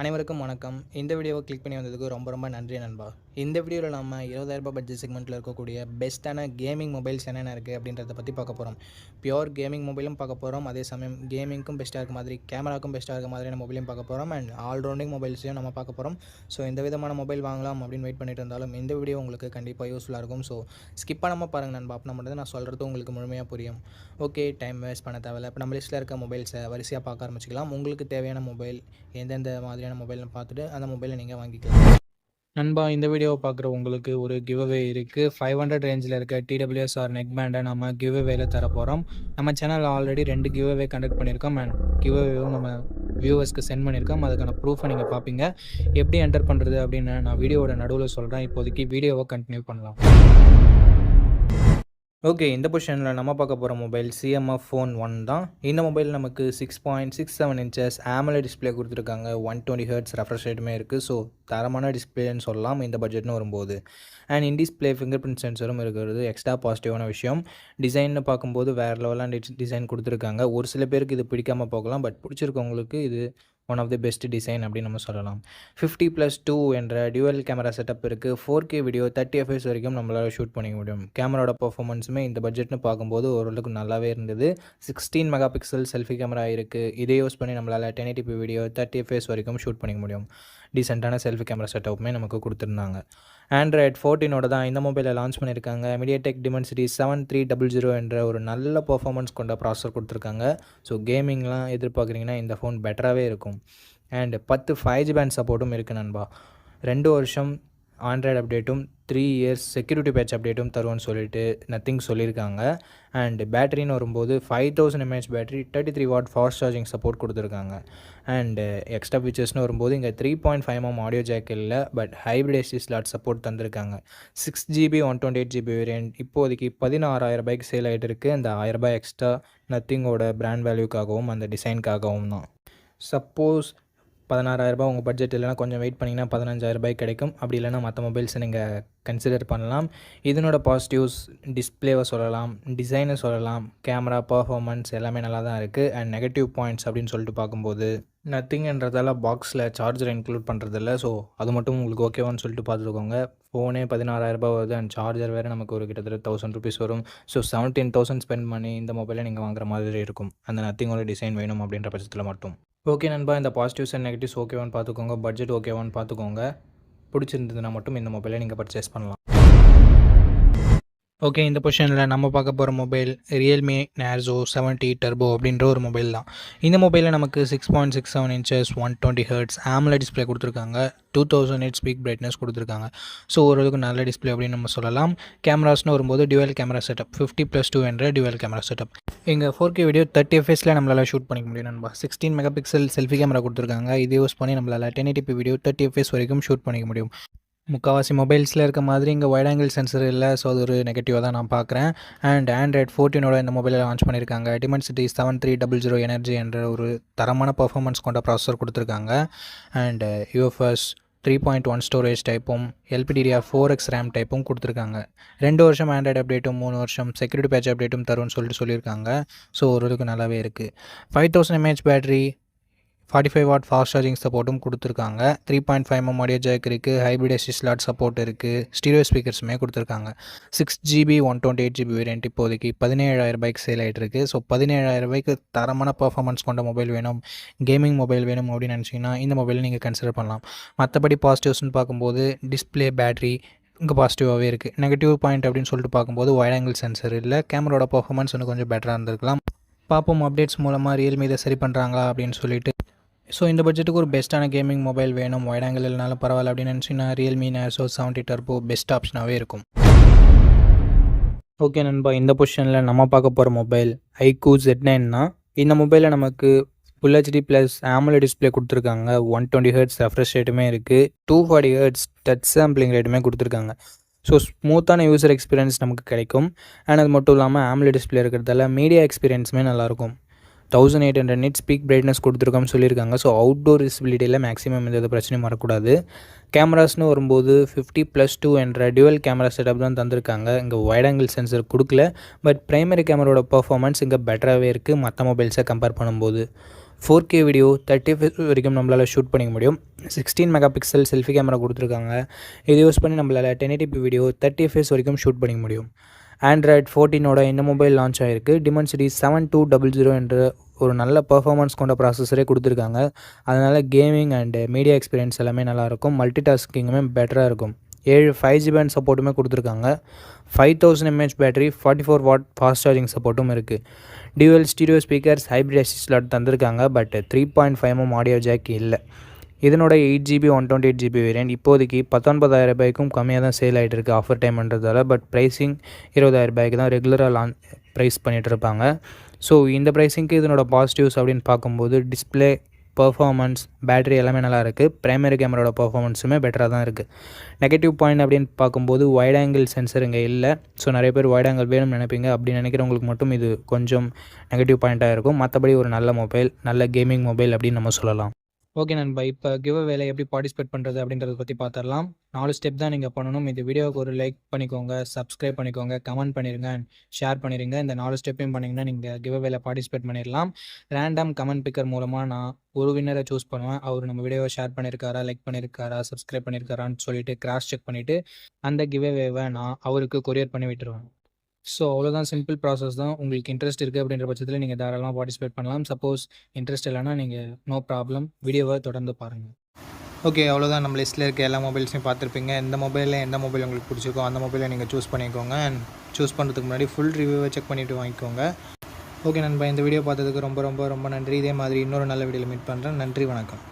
அனைவருக்கும் வணக்கம். இந்த வீடியோவை கிளிக் பண்ணி வந்ததுக்கு ரொம்ப நன்றி நண்பா. இந்த வீடியோவில் நம்ம ரூ. 20,000 பட்ஜெட் செக்மெண்ட்டில் இருக்கக்கூடிய பெஸ்ட்டான கேமிங் மொபைல்ஸ் என்னென்ன இருக்குது அப்படின்றத பற்றி பார்க்க போகிறோம். பியோர் கேமிங் மொபைலும் பார்க்க போகிறோம். அதே சமயம் கேமிங்க்கும் பெஸ்ட்டாக இருக்க மாதிரி, கேமராக்கும் பெஸ்ட்டாக இருக்க மாதிரியான மொபைலையும் பார்க்க போகிறோம். அண்ட் ஆல்ரவுண்டிங் மொபைல்ஸையும் நம்ம பார்க்க போகிறோம். ஸோ இந்த விதமான மொபைல் வாங்கலாம் அப்படின்னு வெயிட் பண்ணிட்டு இருந்தாலும் இந்த வீடியோ உங்களுக்கு கண்டிப்பாக யூஸ்ஃபுல்லாக இருக்கும். ஸோ ஸ்கிப் பண்ணாமல் பாருங்கள் நண்பா. அப்போ நம்ம நான் சொல்கிறது உங்களுக்கு முழுமையாக புரியும். ஓகே, டைம் வேஸ்ட் பண்ண தேவையில்ல. இப்போ நம்ம லிஸ்ட்டில் இருக்க மொபைல்ஸை வரிசையாக பார்க்க ஆரம்பிச்சிக்கலாம். உங்களுக்கு தேவையான மொபைல் எந்தெந்த மாதிரியான மொபைல்னு பார்த்துட்டு அந்த மொபைலை நீங்கள் வாங்கிக்கலாம். நண்பா, இந்த வீடியோவை பார்க்குற உங்களுக்கு ஒரு கிவ்அவே இருக்குது. 500 ரேஞ்சில் இருக்க TWS நெக் பேண்டை நம்ம கிவ்அவேல தர போகிறோம். நம்ம சேனலில் ஆல்ரெடி 2 கிவ்அவே கண்டக்ட் பண்ணியிருக்கோம். அண்ட் கிவ்அவேவும் நம்ம வியூவர்ஸ்க்கு சென்ட் பண்ணியிருக்கோம். அதுக்கான ப்ரூஃபை நீங்கள் பார்ப்பீங்க. எப்படி என்டர் பண்ணுறது அப்படின்னு நான் வீடியோவோட நடுவில் சொல்கிறேன். இப்போதைக்கு வீடியோவை கண்டினியூ பண்ணலாம். ஓகே, இந்த பொசிஷனில் நம்ம பார்க்க போகிற மொபைல் CMF Phone 1 தான். இந்த மொபைல் நமக்கு 6.67 inches AMOLED டிஸ்பிளே கொடுத்துருக்காங்க. 120 Hz ரெஃப்ரெஷ் ரேட்டுமே இருக்குது. ஸோ தரமான டிஸ்பிளேன்னு சொல்லலாம் இந்த பட்ஜெட்னு வரும்போது. And in display fingerprint சென்சரும் இருக்கிறது எக்ஸ்ட்ரா பாசிட்டிவான விஷயம். டிசைன்னு பார்க்கும்போது வேறு லெவலான டிசைன் கொடுத்துருக்காங்க. ஒரு சில பேருக்கு இது பிடிக்காமல் போகலாம், பட் பிடிச்சிருக்கவங்களுக்கு இது one of the best design அப்படின்னு நம்ம சொல்லலாம். 50+2 என்ற டியூவல் கேமரா செட்டப் இருக்குது. 4K வீடியோ 30 fps வரைக்கும் நம்மளால் ஷூட் பண்ணிக்க முடியும். கேமராவோட பர்ஃபார்மன்ஸுமே இந்த பட்ஜெட்னு பார்க்கும்போது ஓரளவுக்கு நல்லாவே இருந்தது. 16 மெகாபிக்சல் செல்ஃபி கேமரா இருக்குது. இதை யூஸ் பண்ணி நம்மளால் 1080p வீடியோ 30 fps வரைக்கும் ஷூட் பண்ணிக்க முடியும். டீசெண்டான செல்ஃபி கேமரா செட்டப்புமே நமக்கு கொடுத்துருந்தாங்க. Android 14 தான் இந்த மொபைலை லான்ச் பண்ணியிருக்காங்க. MediaTek Dimensity 7300 என்ற ஒரு நல்ல பர்ஃபார்மன்ஸ் கொண்ட ப்ராசஸர் கொடுத்துருக்காங்க. ஸோ கேமிங்லாம் எதிர்பார்க்குறீங்கன்னா இந்த ஃபோன் பெட்டராகவே இருக்கும். அண்ட் 10 5G பேண்ட் சப்போர்ட்டும் இருக்குது நண்பா. 2 வருஷம் ஆண்ட்ராய்டு அப்டேட்டும் 3 years செக்யூரிட்டி பேட்ச் அப்டேட்டும் தருவோன்னு சொல்லிட்டு நத்திங் சொல்லியிருக்காங்க. அண்ட் பேட்டரின்னு வரும்போது 5000 mAh battery, 33 watt fast charging support கொடுத்துருக்காங்க. அண்டு எக்ஸ்ட்ரா ஃபீச்சர்ஸ்னு வரும்போது இங்கே 3.5mm ஆடியோ ஜாக் இல்லை, but hybrid SD slot support தந்திருக்காங்க. 6GB 128GB வேரியன்ட் இப்போதைக்கு 16,000 சேல் ஆகிட்டு இருக்குது. அந்த 1000 எக்ஸ்ட்ரா நத்திங்கோட பிராண்ட் வேல்யூக்காகவும் அந்த டிசைனுக்காகவும் தான். சப்போஸ் 16,000 உங்கள் பட்ஜெட் இல்லைனா கொஞ்சம் வெயிட் பண்ணிங்கன்னா 15,000 கிடைக்கும். அப்படி இல்லைனா மற்ற மொபைல்ஸை நீங்கள் கன்சிடர் பண்ணலாம். இதனோட பாசிட்டிவ்ஸ் டிஸ்பிளேவை சொல்லலாம், டிசைனை சொல்லலாம், கேமரா பர்ஃபார்மன்ஸ் எல்லாமே நல்லா தான் இருக்குது. அண்ட் நெகட்டிவ் பாயிண்ட்ஸ் அப்படின்னு சொல்லிட்டு பார்க்கும்போது நத்திங்ன்றதால பாக்ஸில் சார்ஜர் இன்க்ளூட் பண்ணுறதில்ல. ஸோ அது மட்டும் உங்களுக்கு ஓகேவான்னு சொல்லிட்டு பார்த்துக்கோங்க. ஃபோனே 16,000 வருது அண்ட் சார்ஜர் வேறு நமக்கு ஒரு கிட்டத்தட்ட 1000 rupees வரும். ஸோ 17,000 ஸ்பெண்ட் பண்ணி இந்த மொபைலை நீங்கள் வாங்குற மாதிரி இருக்கும். அந்த நத்திங்கோட டிசைன் வேணும் அப்படின்ற பட்சத்தில் மட்டும். ஓகே நண்பா, இந்த பாசிட்டிவ்ஸ் அண்ட் நெகட்டிவ்ஸ் ஓகேவான்னு பார்த்துக்கோங்க. பட்ஜெட் ஓகேவான்னு பார்த்துக்கோங்க. பிடிச்சிருந்ததுன்னா மட்டும் இந்த மொபைலை நீங்கள் பர்ச்சேஸ் பண்ணலாம். ஓகே, இந்த பொசிஷனில் நம்ம பார்க்க போகிற மொபைல் Realme Narzo 70 Turbo அப்படின்ற ஒரு மொபைல் தான். இந்த மொபைலில் நமக்கு 6.67 inches 120 Hz AMOLED டிஸ்பிளே கொடுத்துருக்காங்க. 2000 nits பீக் பிரைட்னஸ் கொடுத்துருக்காங்க. ஸோ ஓரளவுக்கு நல்ல டிஸ்பிளே அப்படின்னு நம்ம சொல்லலாம். கேமராஸ்னு வரும்போது டியூவல் கேமரா செட்டப் 50+2 என்ற டியூவல் கேமரா செட்டப். இங்கே 4K வீடியோ 30 fps நம்மளால் ஷூட் பண்ணிக்க முடியும் நண்பா. 16 மெகாபிக்சல் செல்ஃபி கேமரா கொடுத்துருக்காங்க. இதை யூஸ் பண்ணி நம்மளால் 1080p வீடியோ 30 fps வரைக்கும் ஷூட் பண்ணிக்க முடியும். முக்கால்வாசி மொபைல்ஸில் இருக்க மாதிரி இங்கே வைட் ஆங்கிள் சென்சர் இல்லை. ஸோ அது ஒரு நெகட்டிவாக தான் நான் பார்க்குறேன். அண்ட் Android 14 இந்த மொபைலை லான்ச் பண்ணியிருக்காங்க. Dimensity 7300 எனர்ஜி என்ற ஒரு தரமான பர்ஃபார்மன்ஸ் கொண்ட ப்ராசஸர் கொடுத்துருக்காங்க. அண்ட் UFS 3.1 ஸ்டோரேஜ் டைப்பும் LPDDR4X ரேம் டைப்பும் கொடுத்துருக்காங்க. 2 வருஷம் ஆண்ட்ராய்டு அப்டேட்டும் 3 வருஷம் செக்யூரிட்டி பேட்ச் அப்டேட்டும் தரும்னு சொல்லியிருக்காங்க. ஸோ ஓரளவுக்கு நல்லாவே இருக்குது. 5000 mAh battery, 45 watt fast charging சப்போர்ட்டும் கொடுத்துருக்காங்க. 3.5mm ஆடியோ ஜாக் இருக்குது. ஹைப்ரிட் SD ஸ்லாட் சப்போர்ட் இருக்குது. ஸ்டீரியோ ஸ்பீக்கர்ஸுமே கொடுத்துருக்காங்க. 6GB 128GB வேரியன்ட் இப்போதைக்கு 17,000 சேல் ஆகிட்டு இருக்குது. ஸோ 17,000 தரமான பர்ஃபார்மன்ஸ் கொண்ட மொபைல் வேணும், கேமிங் மொபைல் வேணும் அப்படின்னு நினச்சிங்கன்னா இந்த மொபைலை நீங்கள் கன்சிடர் பண்ணலாம். மற்றபடி பாசிட்டிவ்ஸ்னு பார்க்கும்போது டிஸ்பிளே, பேட்டரி இங்கே பாசிட்டிவாகவே இருக்குது. நெகட்டிவ் பாயிண்ட் அப்படின்னு சொல்லிட்டு பார்க்கும்போது வைட் ஆங்கிள் சென்சர் இல்லை. கேமராவோட பர்ஃபார்மன்ஸ் இன்னும் கொஞ்சம் பெட்டராக இருந்திருக்கலாம். பார்ப்போம் அப்டேட்ஸ் மூலமாக Realme இதை சரி பண்ணுறாங்களா அப்படின்னு சொல்லிட்டு. ஸோ இந்த பட்ஜெட்டுக்கு ஒரு பெஸ்ட்டான கேமிங் மொபைல் வேணும், வைட் ஆங்கிள் இல்லைனாலும் பரவாயில்ல அப்படின்னு நினச்சிங்கன்னா Realme Narzo 70 Turbo பெஸ்ட் ஆப்ஷனாகவே இருக்கும். ஓகே நண்பா, இந்த பொசிஷனில் நம்ம பார்க்க போகிற மொபைல் iQOO Z9 தான். இந்த மொபைலில் நமக்கு Full HD + AMOLED டிஸ்பிளே கொடுத்துருக்காங்க. 120 Hz ரெஃப்ரெஷ் ரேட்டுமே இருக்குது. 240 Hz டச் சாம்பிளிங் ரேட்டுமே கொடுத்துருக்காங்க. ஸோ ஸ்மூத்தான யூசர் எக்ஸ்பீரியன்ஸ் நமக்கு கிடைக்கும். அண்ட் அது மட்டும் இல்லாமல் AMOLED டிஸ்பிளே இருக்கிறதால மீடியா எக்ஸ்பீரியன்ஸுமே நல்லாயிருக்கும். 1800 nits பீக் பிரைட்னஸ் கொடுத்துருக்கோம்னு சொல்லியிருக்காங்க. ஸோ அவுட்டோர் விசிபிலிட்டியில் மேக்ஸிமம் எந்த பிரச்சனையும் வரக்கூடாது. கேமராஸ்னு வரும்போது 50+2 என்ற டியூவல் கேமரா செட்டப் தான் தந்திருக்காங்க. இங்கே வைட் ஆங்கிள் சென்சர் கொடுக்கல, பட் ப்ரைமரி கேமராவோட பர்ஃபார்மன்ஸ் இங்கே பெட்டராகவே இருக்குது மற்ற மொபைல்ஸை கம்பேர் பண்ணும்போது. 4K வீடியோ 30 FPS வரைக்கும் நம்மளால் ஷூட் பண்ணிக்க முடியும். 16 மெகா பிக்சல் செல்ஃபி கேமரா கொடுத்துருக்காங்க. இது யூஸ் பண்ணி நம்மளால் 1080p வீடியோ 30 FPS வரைக்கும் ஷூட் பண்ணிக்க முடியும். ஆண்ட்ராய்ட் 14ஓட இந்த மொபைல் லான்ச் ஆகிருக்கு. Dimensity 7200 என்ற ஒரு நல்ல பர்ஃபார்மன்ஸ் கொண்ட ப்ராசஸரே கொடுத்துருக்காங்க. அதனால் கேமிங் அண்டு மீடியா எக்ஸ்பீரியன்ஸ் எல்லாமே நல்லாயிருக்கும். மல்டி டாஸ்கிங்குமே பெட்டராக இருக்கும். 7 5G பேண்ட் சப்போர்ட்டுமே கொடுத்துருக்காங்க. 5000 mAh battery, 44 watt fast charging சப்போர்ட்டும் இருக்குது. Dual stereo speakers, hybrid assist slot தந்திருக்காங்க. பட் 3.5mm ஆடியோ ஜாக் இல்லை. இதனோட 8GB 128GB வேரியன்ட் இப்போதைக்கு 19,000 ரூபாய்க்கும் கம்மியாக தான் சேல் ஆகிட்டு இருக்குது ஆஃபர் டைம்ன்றதால. பட் ப்ரைஸிங் 20,000 ரூபாய்க்கு தான் ரெகுலராக ப்ரைஸ் பண்ணிகிட்டு இருப்பாங்க. ஸோ இந்த ப்ரைஸிங்க்கு இதனோட பாசிட்டிவ்ஸ் அப்படின்னு பார்க்கும்போது டிஸ்பிளே, பர்ஃபார்மன்ஸ், பேட்டரி எல்லாமே நல்லா இருக்குது. பிரைமரி கேமராவோட பர்ஃபார்மன்ஸுமே பெட்டராக தான் இருக்குது. நெகட்டிவ் பாயிண்ட் அப்படின்னு பார்க்கும்போது வைட் ஆங்கிள் சென்சர் இங்கே இல்லை. ஸோ நிறைய பேர் வைட் ஆங்கிள் வேணும்னு நினைப்பீங்க. அப்படி நினைக்கிறவங்களுக்கு மட்டும் இது கொஞ்சம் நெகட்டிவ் பாயிண்ட்டாக இருக்கும். மற்றபடி ஒரு நல்ல மொபைல், நல்ல கேமிங் மொபைல் அப்படின்னு நம்ம சொல்லலாம். ஓகே நண்பா, இப்போ கிவ் அவேல எப்படி பார்ட்டிசிபேட் பண்ணுறது அப்படின்றத பற்றி பார்த்துடலாம். 4 ஸ்டெப் தான் நீங்கள் பண்ணணும். இந்த வீடியோவுக்கு ஒரு லைக் பண்ணிக்கோங்க, சப்ஸ்கிரைப் பண்ணிக்கோங்க, கமெண்ட் பண்ணிடுங்க, ஷேர் பண்ணிடுங்க. இந்த 4 ஸ்டெப்பையும் பண்ணிங்கன்னா நீங்கள் கிவ் அவேல பார்ட்டிசிபேட் பண்ணிடலாம். ரேண்டம் கமெண்ட் பிக்கர் மூலமாக நான் ஒரு வின்னரை சூஸ் பண்ணுவேன். அவர் நம்ம வீடியோவை ஷேர் பண்ணியிருக்காரா, லைக் பண்ணியிருக்காரா, சப்ஸ்கிரைப் பண்ணியிருக்காரான்னு சொல்லிட்டு கிராஸ் செக் பண்ணிவிட்டு அந்த கிவ் அவேவை நான் அவருக்கு கொரியர் பண்ணி விட்டுருவேன். ஸோ அவ்வளோதான், சிம்பிள் ப்ராசஸ் தான். உங்களுக்கு இன்ட்ரெஸ்ட் இருக்குது அப்படின்ற பட்சத்தில் நீங்கள் தாராளமாக பார்ட்டிசிபேட் பண்ணலாம். சப்போஸ் இன்ட்ரெஸ்ட் இல்லைனா நீங்கள் நோ ப்ராப்ளம், வீடியோவை தொடர்ந்து பாருங்கள். ஓகே, அவ்வளோதான். நம்ம லிஸ்ட்டில் இருக்க எல்லா மொபைல்ஸையும் பார்த்துருப்பீங்க. எந்த மொபைலில் எந்த மொபைல் உங்களுக்கு பிடிச்சிருக்கோ அந்த மொபைலை நீங்கள் சூஸ் பண்ணிக்கோங்க. அண்ட் சூஸ் பண்ணுறதுக்கு முன்னாடி ஃபுல் ரிவ்யூவை செக் பண்ணிவிட்டு வாங்கிக்கோங்க. ஓகே நண்பா, இந்த வீடியோ பார்த்ததுக்கு ரொம்ப ரொம்ப ரொம்ப நன்றி. இதே மாதிரி இன்னொரு நல்ல வீடியோவில் மீட் பண்ணுறேன். நன்றி, வணக்கம்.